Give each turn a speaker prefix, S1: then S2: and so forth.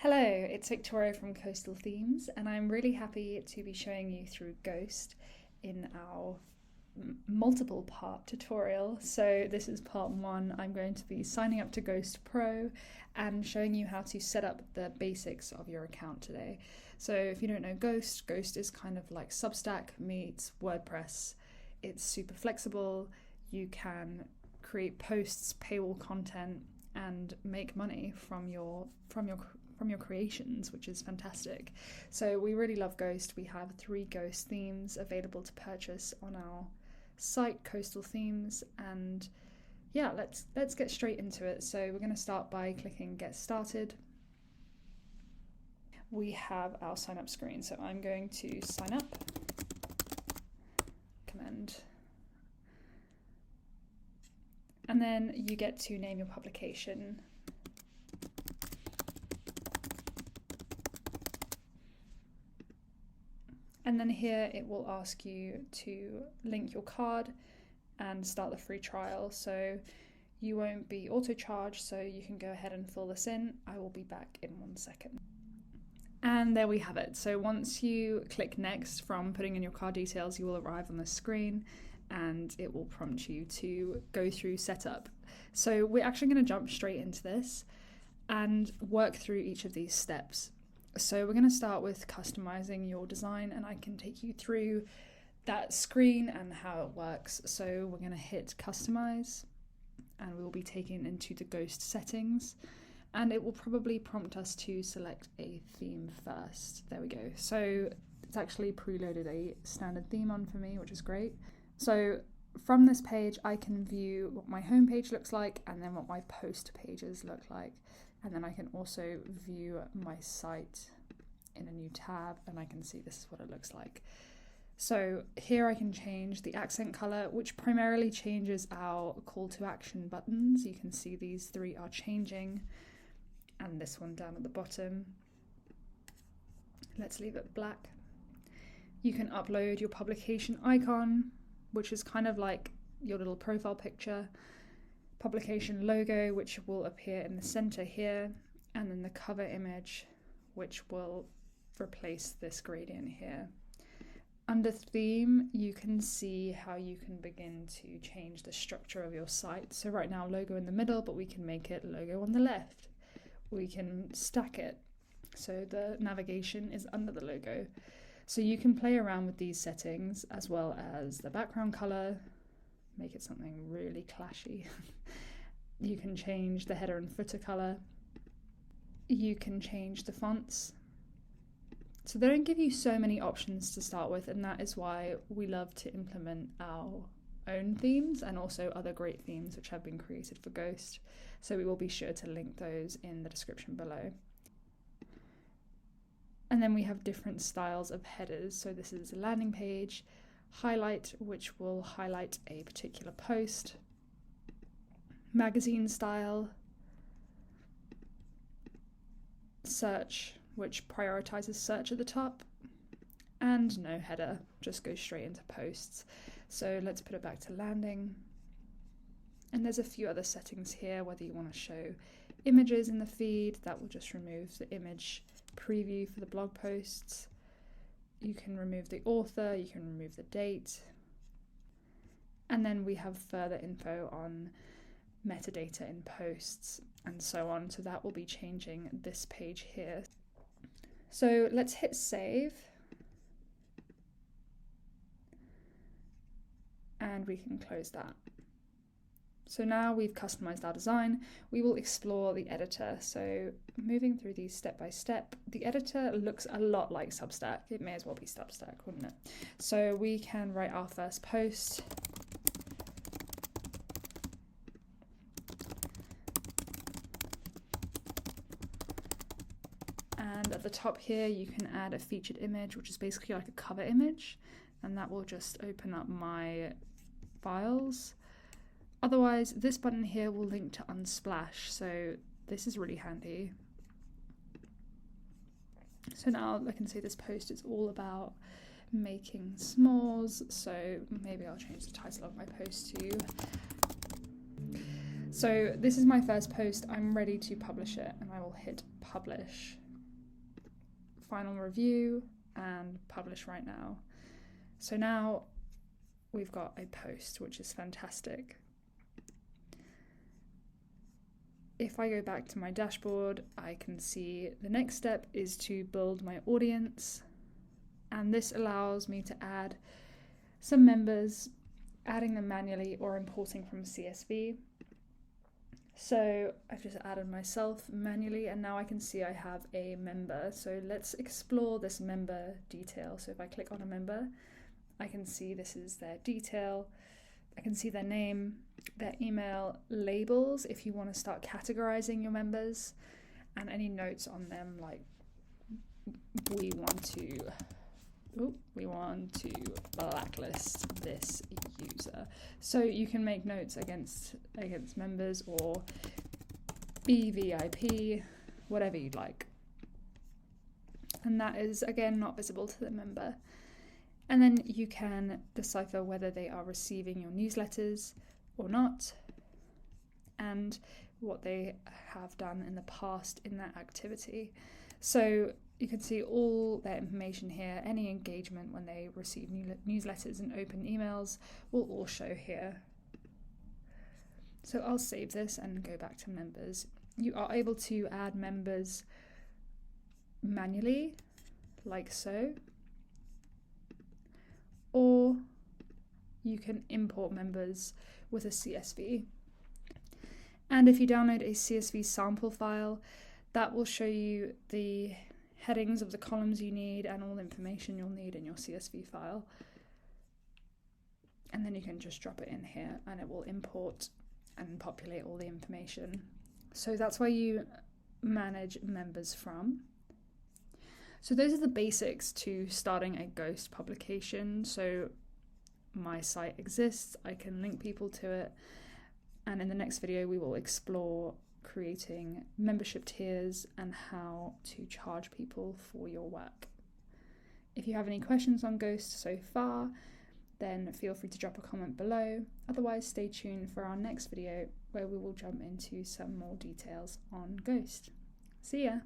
S1: Hello, it's Victoria from Coastal Themes, and I'm really happy to be showing you through Ghost in our multiple part tutorial. So this is part one. I'm going to be signing up to Ghost Pro and showing you how to set up the basics of your account today. So if you don't know Ghost is kind of like Substack meets WordPress. It's super flexible. You can create posts, paywall content, and make money from your creations, which is fantastic. So we really love Ghost. We have 3 Ghost themes available to purchase on our site, Coastal Themes, and yeah, let's get straight into it. So we're going to start by clicking Get Started. We have our sign up screen, so I'm going to sign up, command, and then you get to name your publication. And then here it will ask you to link your card and start the free trial. So you won't be auto-charged, so you can go ahead and fill this in. I will be back in 1 second. And there we have it. So once you click next from putting in your card details, you will arrive on the screen and it will prompt you to go through setup. So we're actually going to jump straight into this and work through each of these steps. So we're going to start with customizing your design, and I can take you through that screen and how it works. So we're going to hit customize and we will be taken into the Ghost settings, and it will probably prompt us to select a theme first. There we go. So it's actually preloaded a standard theme on for me, which is great. So from this page, I can view what my home page looks like and then what my post pages look like. And then I can also view my site in a new tab, and I can see this is what it looks like. So here I can change the accent color, which primarily changes our call to action buttons. You can see these 3 are changing, and this one down at the bottom. Let's leave it black. You can upload your publication icon, which is kind of like your little profile picture, publication logo, which will appear in the center here, and then the cover image, which will replace this gradient here. Under theme, you can see how you can begin to change the structure of your site. So right now, logo in the middle, but we can make it logo on the left. We can stack it so the navigation is under the logo. So you can play around with these settings, as well as the background color, make it something really clashy. You can change the header and footer color. You can change the fonts. So they don't give you so many options to start with, and that is why we love to implement our own themes and also other great themes which have been created for Ghost. So we will be sure to link those in the description below. And then we have different styles of headers. So this is a landing page, highlight, which will highlight a particular post, magazine style, search, which prioritizes search at the top, and no header, just goes straight into posts. So let's put it back to landing. And there's a few other settings here, whether you want to show images in the feed, that will just remove the image preview for the blog posts. You can remove the author, you can remove the date, and then we have further info on metadata in posts and so on. So that will be changing this page here. So let's hit save, and we can close that. So now we've customized our design, we will explore the editor. So moving through these step by step, the editor looks a lot like Substack. It may as well be Substack, wouldn't it? So we can write our first post. And at the top here, you can add a featured image, which is basically like a cover image, and that will just open up my files. Otherwise, this button here will link to Unsplash, so this is really handy. So now I can see this post is all about making s'mores, so maybe I'll change the title of my post to So this is my first post. I'm ready to publish it, and I will hit publish. final review and publish right now. So now we've got a post, which is fantastic. If I go back to my dashboard, I can see the next step is to build my audience. And this allows me to add some members, adding them manually or importing from CSV. So I've just added myself manually, and now I can see I have a member. So let's explore this member detail. So if I click on a member, I can see this is their detail. I can see their name, their email, labels if you want to start categorizing your members, and any notes on them, like we want to blacklist this user. So you can make notes against members or be VIP, whatever you'd like. And that is, again, not visible to the member. And then you can decipher whether they are receiving your newsletters or not, and what they have done in the past in that activity. So you can see all their information here. Any engagement when they receive newsletters and open emails will all show here. So I'll save this and go back to members. You are able to add members manually, like so, or you can import members with a CSV. And if you download a CSV sample file, that will show you the headings of the columns you need and all the information you'll need in your CSV file. And then you can just drop it in here and it will import and populate all the information. So that's where you manage members from. So those are the basics to starting a Ghost publication. So my site exists, I can link people to it, and in the next video we will explore creating membership tiers and how to charge people for your work. If you have any questions on Ghost so far, then feel free to drop a comment below. Otherwise, stay tuned for our next video where we will jump into some more details on Ghost. See ya!